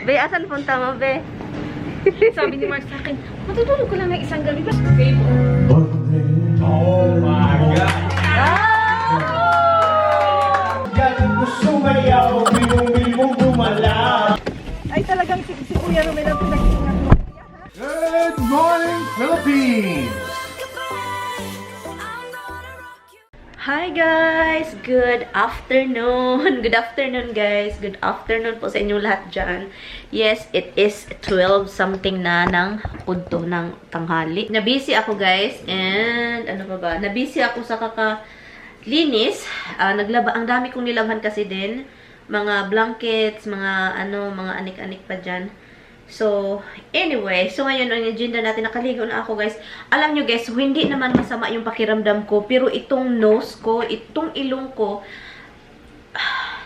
Be, asan punta mo, Be? Sabi ni Mark sa akin, matutulog ko lang ng isang gabi ba? Oh my God! Galing ko sumayaw, bilong-bilong gumalaw. Ay talagang si Kuya Romel ang pinag-iingat mo. Good morning, Philippines! Hi guys! Good afternoon! Good afternoon guys! Good afternoon po sa inyo lahat dyan. Yes, it is 12 something na ng punto ng tanghali. Nabisi ako guys and ano pa ba? Nabisi ako sa kakalinis. Ang dami kong nilabhan kasi din. Mga blankets, mga mga anik-anik pa dyan. So, anyway, so ngayon ang agenda natin, nakaligo na ako guys. Alam nyo guys, hindi naman masama yung pakiramdam ko, pero itong nose ko, itong ilong ko,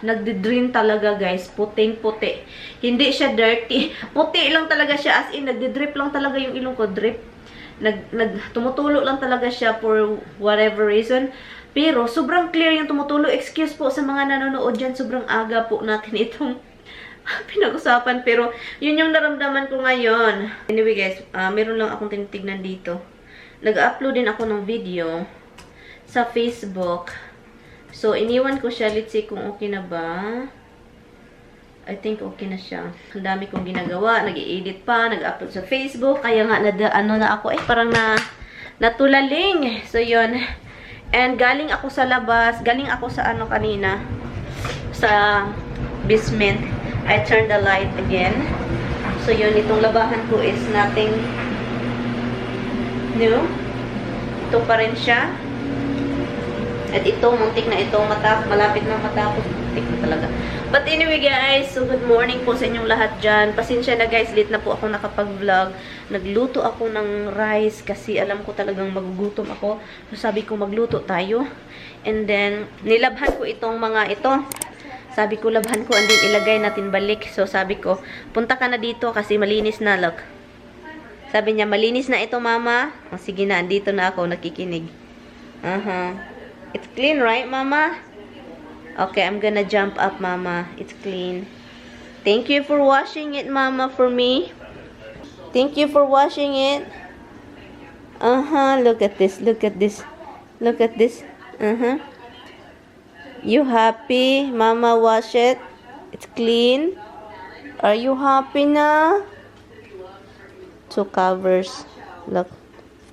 nagdi-drain talaga guys, puting-puti. Hindi siya dirty, puti lang talaga siya, as in, nagdi-drip lang talaga yung ilong ko, drip. Tumutulo lang talaga siya for whatever reason. Pero, sobrang clear yung tumutulo. Excuse po sa mga nanonood dyan, sobrang aga po natin itong pinag-usapan, pero yun yung naramdaman ko ngayon. Anyway guys, meron lang akong tinitignan dito. Nag-upload din ako ng video sa Facebook. So, iniwan ko siya. Let's see kung okay na ba. I think okay na siya. Ang dami kong ginagawa. Nag-i-edit pa. Nag-upload sa Facebook. Kaya nga, parang natulaling. So, yun. And galing ako sa labas. Galing ako sa kanina. Sa basement. I turned the light again. So, yun, itong labahan ko is nothing new. Ito pa rin siya. At ito, muntik na itong malapit na matapos. Muntik na talaga. But anyway guys, so good morning po sa inyong lahat dyan. Pasensya na guys, late na po ako nakapag-vlog. Nagluto ako ng rice kasi alam ko talagang magugutom ako. So, sabi ko magluto tayo. And then, nilabhan ko itong mga ito. Sabi ko, labhan ko, andin ilagay natin balik. So, sabi ko, punta ka na dito kasi malinis na, look. Sabi niya, malinis na ito, mama. O, sige na, andito na ako, nakikinig. It's clean, right, mama? Okay, I'm gonna jump up, mama. It's clean. Thank you for washing it, mama, for me. Thank you for washing it. Look at this, look at this. Look at this. You happy? Mama wash it. It's clean. Are you happy na? Two covers. Look.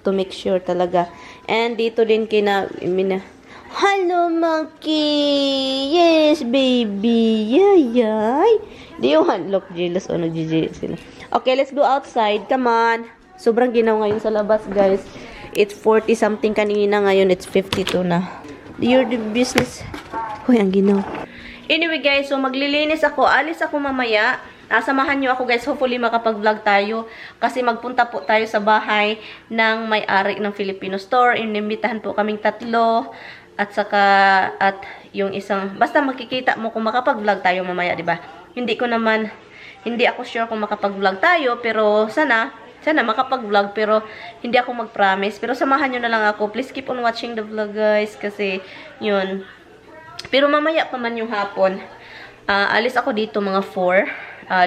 To make sure talaga. And dito din hello, monkey. Yes, baby. Yay. Do you want? Look, jealous. Oh, nag-jealous sila. Okay, let's go outside. Come on. Sobrang ginaw ngayon sa labas, guys. It's 40 something kanina. Ngayon, it's 52 na. You're the business. Hoy, ang ginaw. Anyway guys, so maglilinis ako. Alis ako mamaya. Samahan nyo ako guys. Hopefully makapag-vlog tayo. Kasi magpunta po tayo sa bahay ng may-ari ng Filipino store. Inimbitahan po kaming 3. At saka, yung isang, basta makikita mo kung makapag-vlog tayo mamaya, diba? Hindi ako sure kung makapag-vlog tayo. Pero sana makapag-vlog, pero hindi ako mag-promise. Pero samahan nyo na lang ako. Please keep on watching the vlog, guys. Kasi, yun. Pero mamaya pa man yung hapon. Alis ako dito mga 4.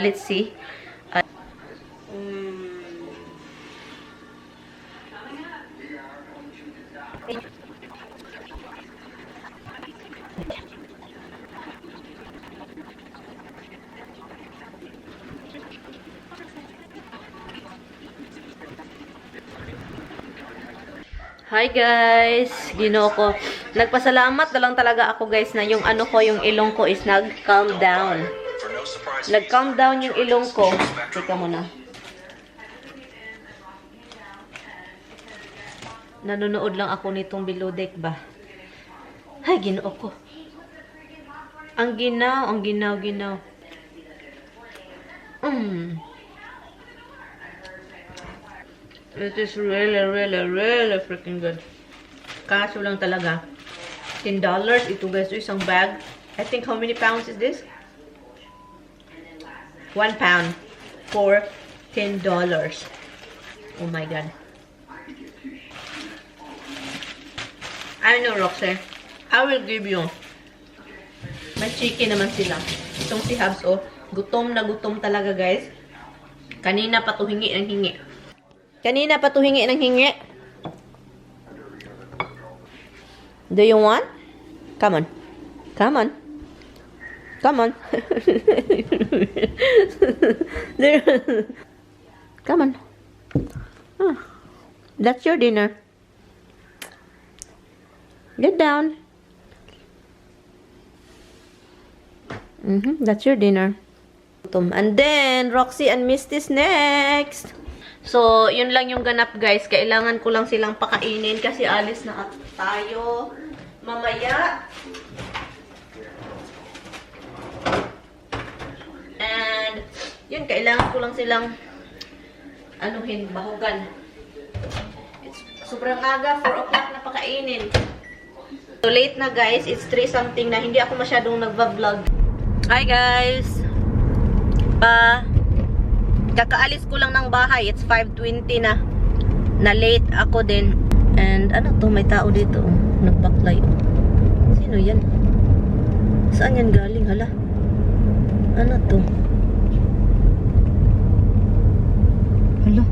Let's see. Hi guys! Ginoo ko. Nagpasalamat na lang talaga ako guys na yung yung ilong ko is nag-calm down. Nag-calm down yung ilong ko. Teka muna. Nanonood lang ako nitong below deck ba? Ay, ginoo ko. Ang ginaw. It is really freaking good. Kaso lang talaga. $10 ito guys. Isang bag. I think how many pounds is this? 1 pound for $10. Oh my god. I know, Roxy. I will give you. May chicken naman sila. Itong si Habs, oh. Gutom na gutom talaga, guys. Kanina pa to hingi ng hingi. Kanina pa to hingi ng hingi. Do you want? Come on. Come on. Come on. Come on. Ah, that's your dinner. Get down. That's your dinner. And then, Roxy and Misty's next. So, yun lang yung ganap, guys. Kailangan ko lang silang pakainin kasi alis na tayo mamaya. And, yun, kailangan ko lang silang anuhin, bahugan. It's sobrang aga, 4 o'clock na pakainin. So, late na, guys. It's 3 something na hindi ako masyadong nagva-vlog. Hi, guys! Kakaalis ko lang ng bahay. It's 5:20 na. Na late ako din. And ano to? May tao dito. Nagbaklay. Sino yan? Saan yan galing? Hala? Ano to? Hala?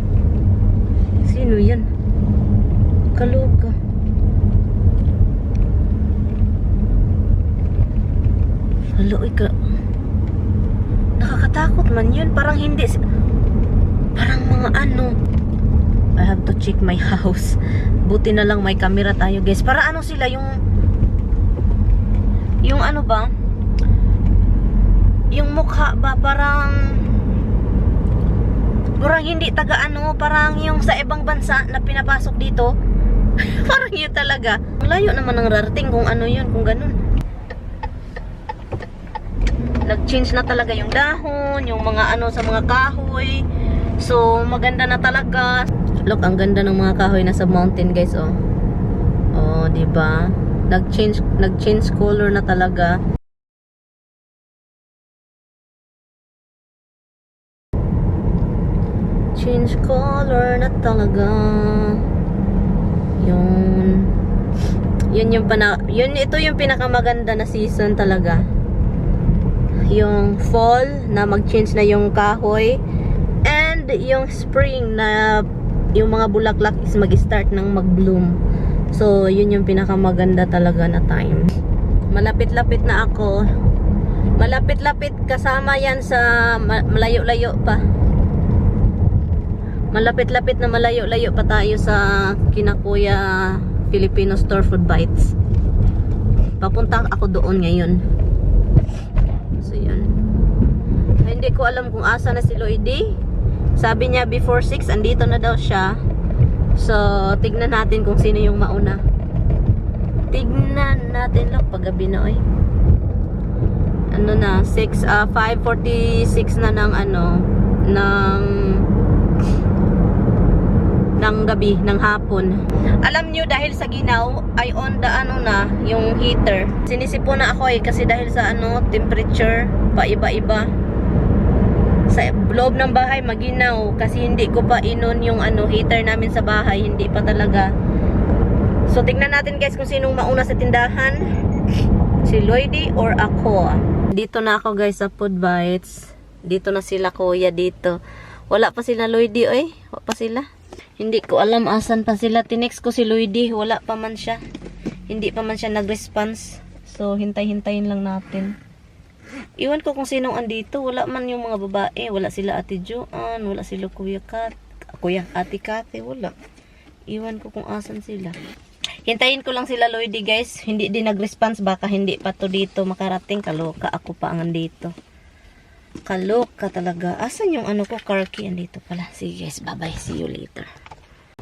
Sino yan? Kaloka. Hala, ika. Nakakatakot man yun. Parang hindi. Parang mga ano. I have to check my house. Buti na lang may camera tayo, guys. Para ano sila, yung ano ba? Yung mukha ba? Parang hindi taga ano. Parang yung sa ibang bansa na pinapasok dito. Parang yun talaga. Layo naman ng rarating kung ano yun, kung ganun. Nag-change na talaga yung dahon, yung mga ano sa mga kahoy. So, maganda na talaga. Look, ang ganda ng mga kahoy na sa mountain, guys, oh. Oh, 'di ba? Nag-change color na talaga. Change color na talaga. Ito yung pinakamaganda na season talaga. Yung fall na mag-change na yung kahoy, and yung spring na yung mga bulaklak is mag-start ng mag-bloom. So, yun yung pinakamaganda talaga na time. Malapit-lapit na ako. Malapit-lapit, kasama yan sa malayo-layo pa. Malapit-lapit na malayo-layo pa tayo sa kinakuya Filipino Store Food Bites. Papunta ako doon ngayon. So, yun. Hindi ko alam kung asa na si Lloydie. Sabi niya before 6, andito na daw siya. So, tignan natin kung sino yung mauna. Tignan natin lang paggabi na, oy. Ano na, 5:46 na ng ano, ng gabi, ng hapon. Alam nyo, dahil sa ginaw, ay on the ano na, yung heater. Sinisipon na ako kasi dahil sa ano, temperature, paiba-iba. Sa loob ng bahay, maginaw. Kasi hindi ko pa inon yung ano, heater namin sa bahay. Hindi pa talaga. So, tingnan natin guys kung sinong mauna sa tindahan. Si Lloydie or ako. Dito na ako guys sa Food Bites. Dito na sila kuya dito. Wala pa sila Lloydie, oy. Wala pa sila. Hindi ko alam asan pa sila. Tinext ko si Lloydie. Wala pa man siya. Hindi pa man siya nag-response. So, hintay-hintayin lang natin. Iwan ko kung sinong andito. Wala man yung mga babae. Wala sila Ate Joan. Wala sila Ate Kate. Wala. Iwan ko kung asan sila. Hintayin ko lang sila Lloydie guys. Hindi din nag-response. Baka hindi pa to dito makarating. Kaloka. Ako pa ang andito. Kaloka talaga. Asan yung ano ko? Car key. Andito pala. Sige guys. Bye-bye. See you later.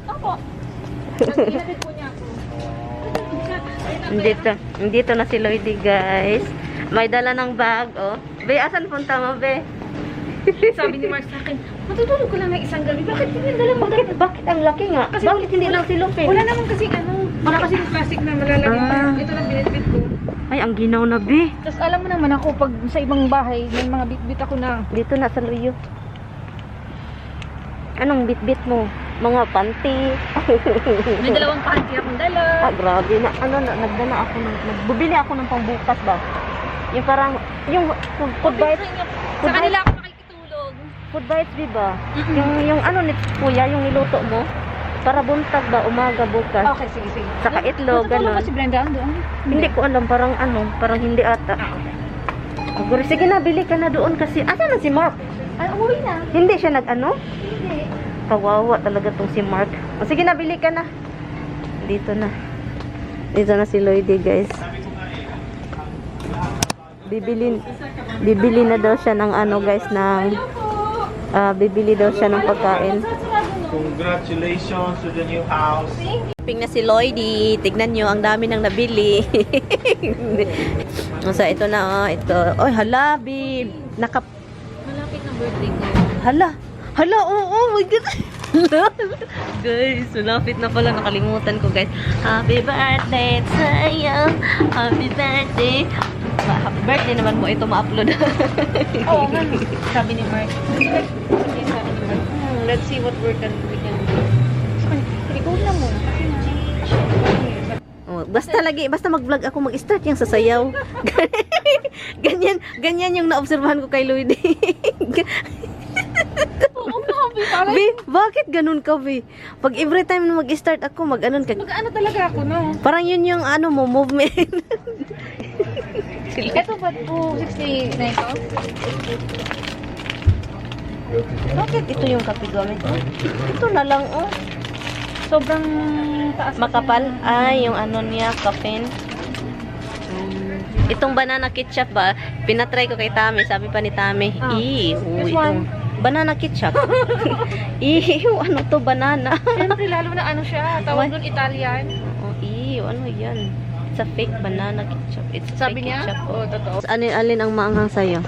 Opo. Nagkinatid po niya ako. Andito na si Lloydie guys. May dala ng bag, oh. Be, asan punta mo, Be? Sabi ni Mark sa akin, matutulog ko lang ng isang gabi. Bakit hindi dala mo? Bakit ang laki nga? Kasi Bakit hindi lang si Lupin? Wala naman kasi ano. Wala kasi yung plastic na malalagay pa. Ito lang binitbit ko. Ay, ang ginaw na, Be. Tapos alam mo naman ako, pag sa ibang bahay, may mga bitbit ako na. Dito na sa Luyo. Anong bitbit mo? Mga panty. May dalawang panty akong dala. Ah, grabe na. Ano, nagdala ako ng, nagbubili ako ng pangbukas ba? Yung parang, yung food bites. Sa kanila ako makikitulog. Food bites, di ba? Yung ano ni kuya, yung niluto mo. Para buntag ba, umaga, bukas. Okay, sige. Saka itlog, Natutulog ganun. ba si Brenda doon? Hindi ko alam, parang ano, parang hindi ata. Aguri, sige na, bili ka na doon kasi, asa na si Mark? Ay, umuwi na. Hindi siya nag-ano? Hindi. Kawawa talaga tong si Mark. O, sige na, bili ka na. Dito na. Dito na si Lloydie, guys. Bibili na daw siya ng ano, guys, ng bibili daw siya ng pagkain. Congratulations to the new house. Shopping na si Lloydie. Tignan nyo, ang dami nang nabili. So, ito na, ito. Oy, hala, babe. Malapit na birthday ko. Hala, oh my God. Guys, malapit na pala. Nakalimutan ko, guys. Happy birthday sa'yo. Happy birthday. Happy birthday naman mo ito ma-upload. Oo, nga. Sabi ni Mark. Let's see what we can do. Ikaw na muna. Oh, basta mag-vlog ako, mag-start yung sasayaw. ganyan yung naobserbahan ko kay Lloydie. Oo, nabi. Parang Be, bakit ganun ka, Be? Pag every time na mag-start ako, mag-anon ka. mag-ano talaga ako, no? Parang yun yung ano mo, movement. Ito ba po 69 ko? Bakit ito yung kape gamit mo? Ito na lang, oh. Sobrang taas. Makapal. Ay, yung ano niya, caffeine. Itong banana ketchup ba, pinatry ko kay Tami. Sabi pa ni Tami, This one. banana ketchup. Ano to, banana? Siyempre, lalo na ano siya. Tawag doon Italian. Ano yan? It's a fake banana ketchup. It's a Sabi fake niya? ketchup. Oo, totoo. Alin ang maanghang sa'yo?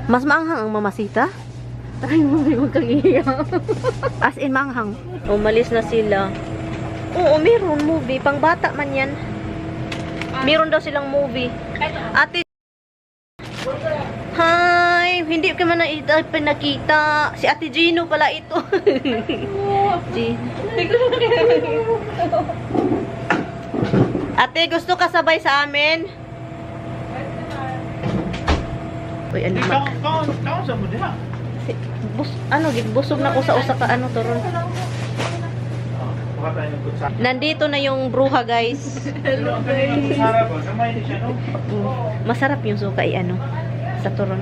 Mas maanghang ang mamasita? Ay, huwag kang iiyak. As in, maanghang. Umalis na sila. Oo, meron movie. Pang bata man yan. Meron daw silang movie. Ate, hi! Hindi ka man na pinakita. Si Ate Gino pala ito. Ate, gusto ka sabay sa amin? Uy, ano ba? Kaon sa mo diha. Busog na ko sa usa ka ano turon. Baka tayo nagkutsa. Nandito na yung bruha, guys. Harap, gamay di siya, no? Masarap yung sukay ano sa turon.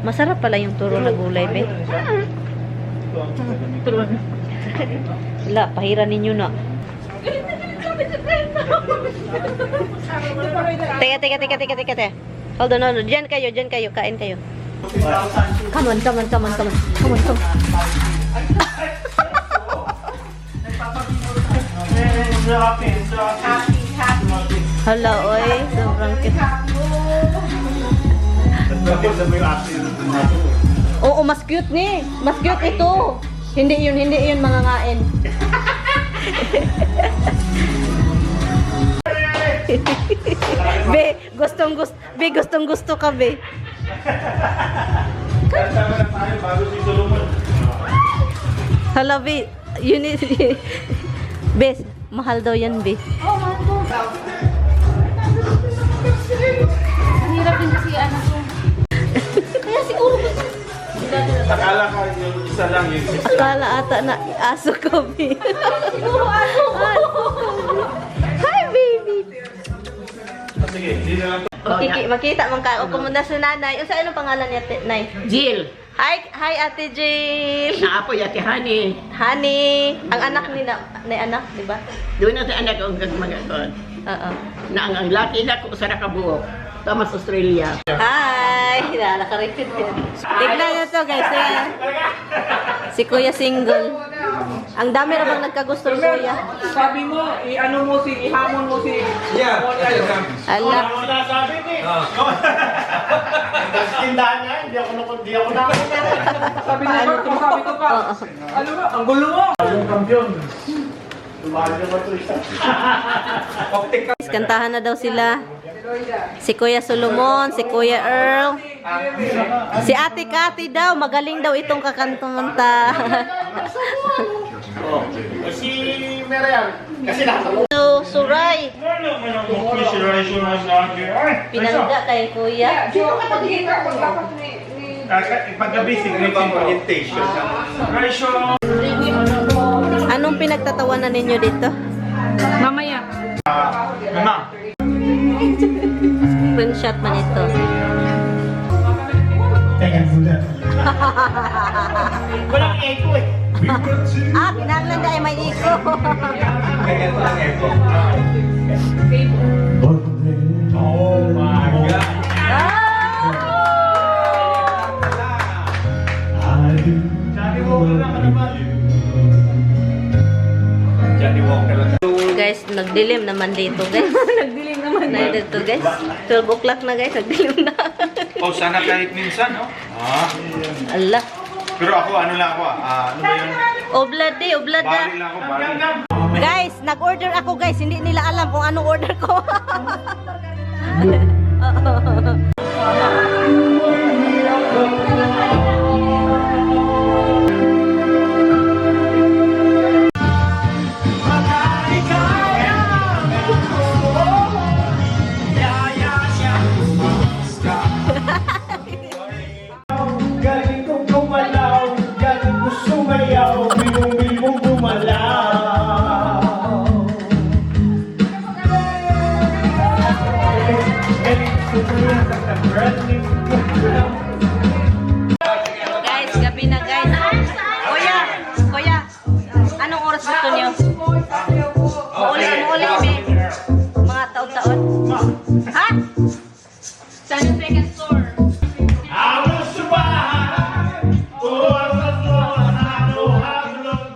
Masarap pala yung turon na gulay, be. Wala, pahiran ninyo na. Teka. Hold on. Diyan kayo, kain kayo. Come on. Hala, oy, sobrang cute. Oo, mas cute ni. Mas cute ito. Hindi yun mga ngain. Gustong gusto ka, be. Hala, be. Yun is, bes, mahal daw yan, be. Oo, mahal ko. Ang hirap din kasi anak ko. Kaya siguro gusto. Akala ka yung isa lang yun. Akala ata na aso ko, be. Siguro ano. Hi, baby. Sige, hindi na lang. Makita man ka. O kumunda sa nanay. O sa anong pangalan niya, Nay? Jill, Hi, Ate Jill. naapo ya ti Honey. Honey. Ang anak nila, anak, di ba? Doon na sa anak ko gagmagaton. Oo. Na ang laki na ko sa nakabuok. Tamas Australia. Hi! Nakarepeat yan. Tignan nyo to, guys. Ayan. Si Kuya single. Ang dami na bang nagkagusto ni Kuya? Sabi mo, ihamon mo si Ala. Ako na sabi ni. Tindahan niya, hindi ako na. Sabi niya, sabi ko pa. Oo. Ano ba? Ang gulo mo! Yung kampiyon. Lumahal naman ito isa. Kantahan na daw sila. Si Kuya Solomon, si Kuya Earl. Si Ate Cathy daw, magaling daw itong kakanta. Oh. Si Marian. Kasi nakatawa. So, Suray. Pinangga kay Kuya. Sino ka pagiging ka? Paglakad ni... Paggabi, secret orientation. Anong pinagtatawanan ninyo dito? Mamaya. Mama. Screenshot man ito. Walang echo eh. Ah, pinanglan dahil may iko. Ganyan lang echo. Oh my God. Johnny Walker lang ka naman. Johnny Walker lang. Guys, nagdilim naman dito, guys. Nagdilim naman. Na dito, guys. 12 o'clock na, guys. Nagdilim na. Oh, sana kahit minsan, no? Allah. Pero ako, ano lang ako, ano ba yun? Oblad eh, oblad na. Bali lang ako, bali. Guys, nag-order ako, guys. Hindi nila alam kung anong order ko. Galing kong gumalaw, galing ko sumayaw, bilong-bilong gumalaw. Galing ko sumayaw, branding gumalaw. Guys, gabi na, guys. Kuya, kuya. Anong oras gusto niyo? Maulit, may mga taon-taon. Ha? Saan yung second store? I will survive. Oh, I will survive. I know how to love.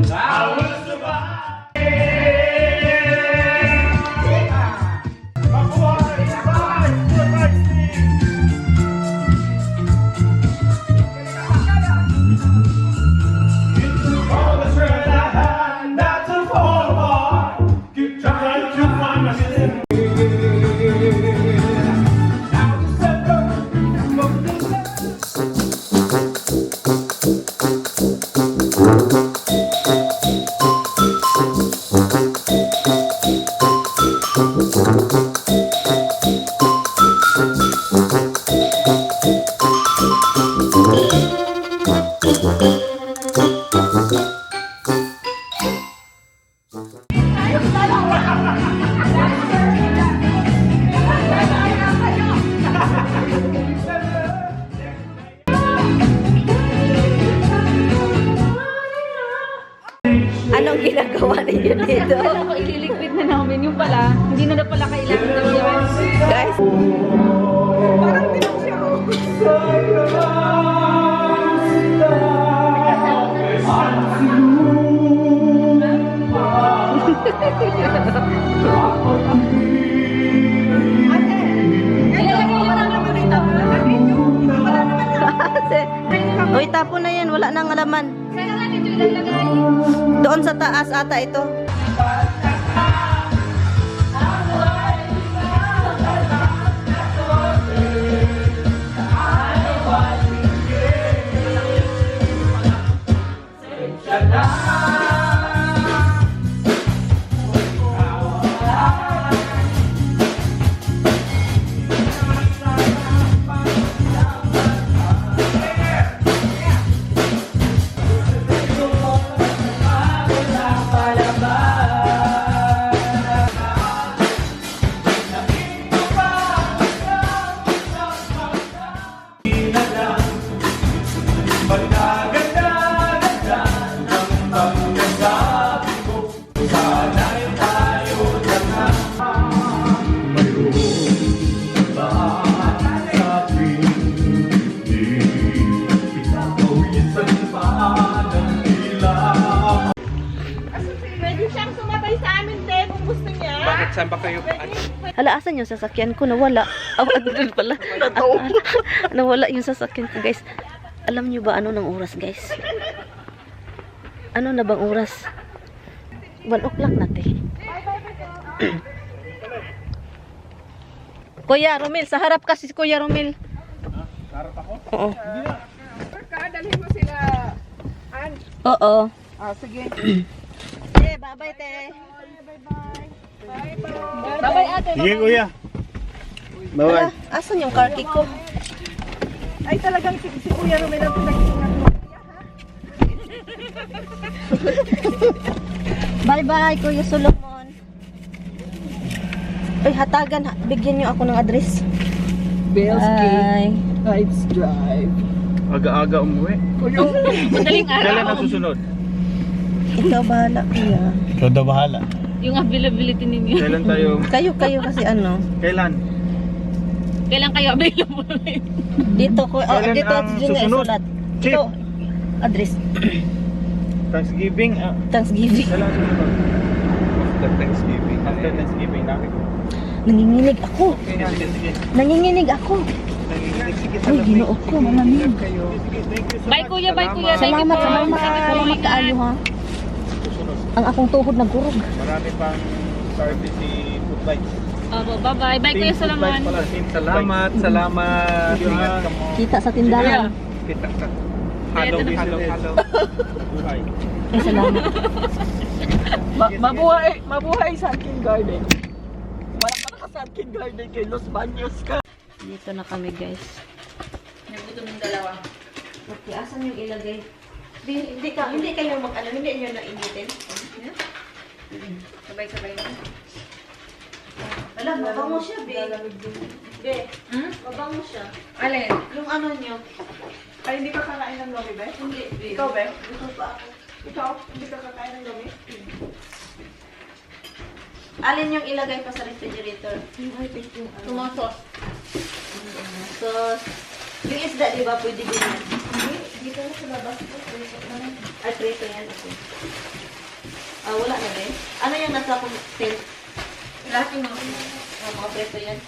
I will survive. My boy, survive. Survive me. You took all the strength I had not to fall apart. Keep trying to find myself. Anong ginagawa ninyo dito? Kailangan ko ililigpit na namin. Yung pala, hindi na pala kailangan ng yan. Guys, uy, tapon na yan. Wala nang alaman. Kaya natin ito ilalagay. Doon sa taas ata ito. Pwede siyang sumatay sa amin, te, kung gusto niya. Bakit saan ba kayo? Hala, asan yung sasakyan ko? Nawala. Doon pala. Nawala yung sasakyan ko, guys. Alam nyo ba ano ng oras, guys? Ano na bang oras? 1 o'clock na, te. Kuya Romel, sa harap kasi si Kuya Romel. Harap ako? Oo. Dalhin mo sila Oo. Ah, sige. Eh, bye-bye, te. Babay ate. Sige, kuya. Bye-bye. Asan yung car key ko? Ay, talagang si Kuya Romel ang pinagsingat mo. Bye-bye, Kuya Solomon. Ay, hatagan. Bigyan niyo ako ng address. Bye. Heights Drive. Aga-aga umuwi. Madaling Kailan araw. ang susunod? Ikaw bahala, Kuya. Ikaw daw bahala. Yung availability ninyo. Kailan tayo? Kayo kasi ano? Kailan? Kailan kayo available? Dito ko, Kailan dito ang yun nga susunod? isulat. Chip. Ito, address. Thanksgiving? Thanksgiving. Kailan ang susunod? After Thanksgiving. After Thanksgiving namin. Nanginginig ako. Sige, sige, sige. Nanginginig ako. Sige, Uy, ginoo ko, malamig. kayo. Sige, thank you so Bye much. kuya, bye kuya. Thank you Salamat, po. salamat kaayo ha. Susunod. Ang akong tuhod nagkurog. Marami pang service si Food Bites. Opo, bye-bye. Bye kuya Salaman. Salamat, salamat. Ingat ka mo. Kita sa tindahan. Kita ka. Hello, hello. Buhay. Ay, salamat. Mabuhay Sunken Garden. Wala ka naka Sunken Garden kay Los Baños ka. Dito na kami, guys. Nagutom yung dalawa. Okay, asan yung ilagay? Hindi kayo hindi niyo na initin. Sabay-sabay na. Alam, mabango siya, be. Be, Hmm? mabango siya. Alin? Yung ano niyo. Ay, hindi ka kakain ng lomi, be? Hindi, be. Ikaw, be? Gusto pa ako. Ikaw, hindi ka kakain ng lomi? Alin yung ilagay pa sa refrigerator? Tumasos. Sauce. Yung isda, di ba, pwede din yan? Dito na sa labas ko. Preso naman. Ay, preso yan. Okay. Wala na din. Ano yung nasa kong tent? Lahat yung mga Mga preso yan.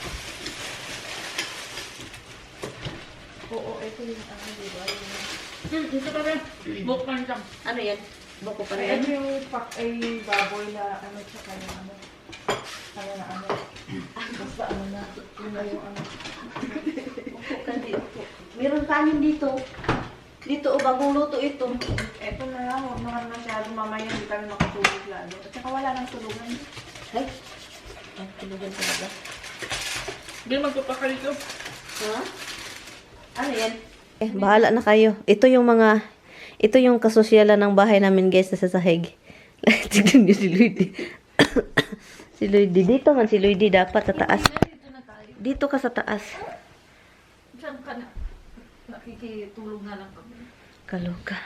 Oo, ito yung ano, di ba? Dito ka rin. Book pa niya. Ano yan? Boko pa Ay, rin. ano yung baboy na ano, tsaka yung ano. Basta ano na, yun na yung ano. Upo ka, di upo. Meron kanin dito. Dito, bagong luto ito. Ito na lang, huwag naman masyadong mamaya, hindi kami makatulog lalo. At saka wala nang tulugan. Ay. Ang tulugan talaga. Hindi magpapakalito. Ha? Ano yan? Bahala na kayo. Ito yung kasosyalan ng bahay namin, guys, na sa sahig. Tignan niyo si Luigi. Si Luigi. Dito man si Luigi dapat sa taas. Dito ka sa taas. Diyan ka na. Nakikitulog na lang kami. Kaloka.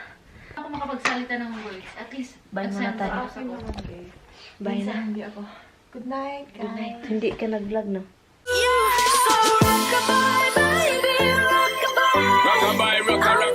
Ako makapagsalita ng words. At least, Bye muna tayo. Bye na. Hindi ako. Good night, guys. Good night. Hindi ka nag-vlog, no? Rockabye, rock, rock.